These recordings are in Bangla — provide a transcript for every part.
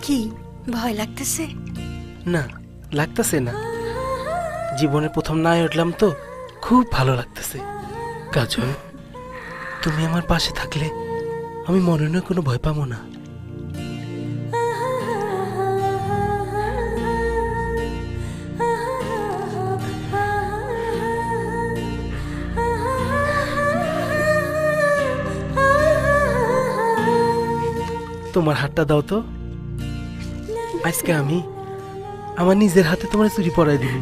কি ভয় লাগতেছে? না, লাগতেছে না। জীবনে প্রথম নায় উঠলাম তো, খুব ভালো লাগতেছে। কাজল, তুমি আমার পাশে থাকলে আমি মনে হয় কোনো ভয় পাবো না। তোমার হাতটা দাও তো। আজকে আমি আমার নিজের হাতে তোমার চুরি পরাই দিব।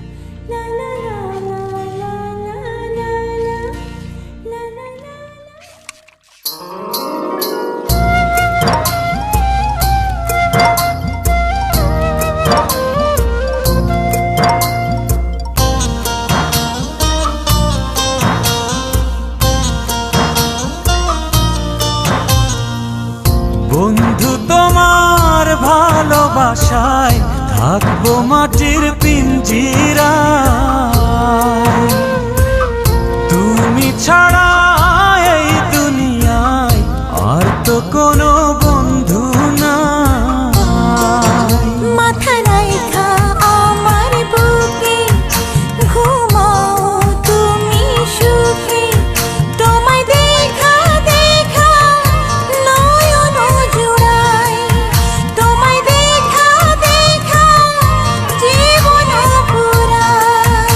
বন্ধু তোমার ভালোবাসায় থাকবো মাটির পিঞ্জিরায়। তুমি ছাড়া এই দুনিয়ায় আর তো কোনো বন্ধু নাই। মাথা রাইখা আমার বুকে ঘুমাও তুমি সুখে। তোমায় দেখা দেখা নয়ন জুড়াই। তোমায় দেখা দেখা জীবন পুরাই।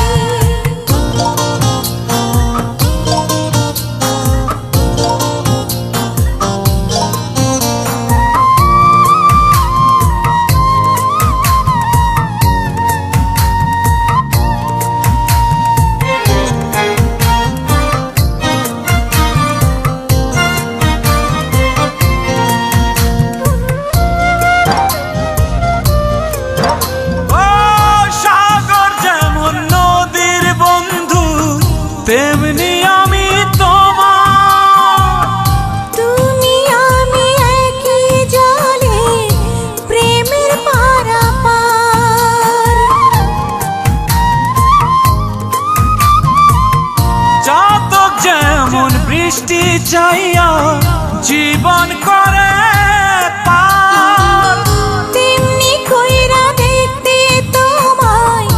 ও সাগর যেমন নদীর বন্ধু, তেমনি আমি তোমার। তুমি আমি একই জলে প্রেমের পারাপার। চাতক যেমন বৃষ্টি চাইয়া জীবন করে পার। তেমনি কইরা দেখতে তোমায়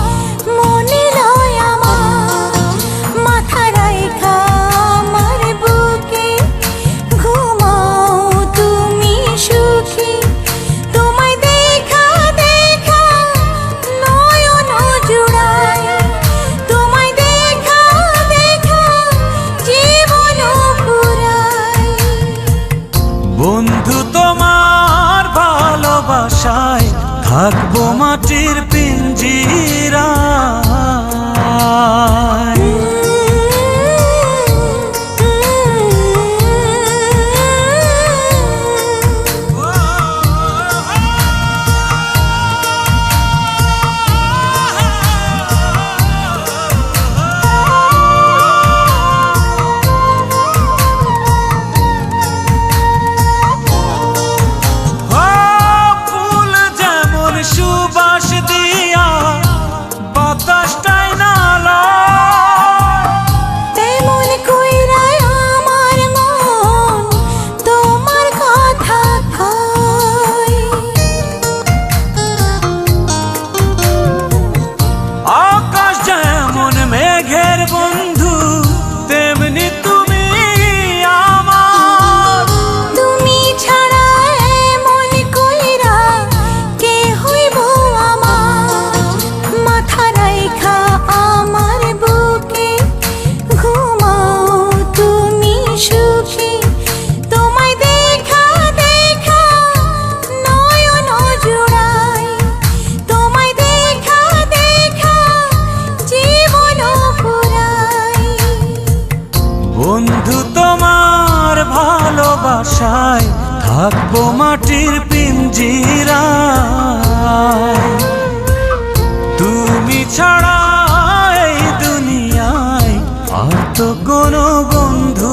মনে লয় আমার। মাথা রাইখা আমার বুকে ঘুমাও তুমি সুখী। তোমায় দেখা দেখা নয়ন জুড়াই। তোমায় দেখা দেখা জীবন পুরাই। বন্ধু তোমার ভালোবাসায় থাকবো মাটির পিঞ্জিরায়। ফুল যেমন সুবাস দিয়া বাতাসটাই নালা, তেমন কইরা আমার মন তোমার কথা কয়। আকাশ যেমন মেঘের বন্ধু, তেমনি তুমি আমার। তুমি ছাড়া এমন কইরা কে হইব আমার। মাথা রাইখা আমার বুকে ঘুমাও তুমি সুখী। তোমায় দেখা দেখা নয়ন জুড়াই। তোমায় দেখা দেখা জীবন পুরাই। বন্ধু তোমার ভালোবাসায় থাকবো মাটির পিঞ্জিরায়। তুমি ছাড়া এই দুনিয়ায় আর তো কোনো বন্ধু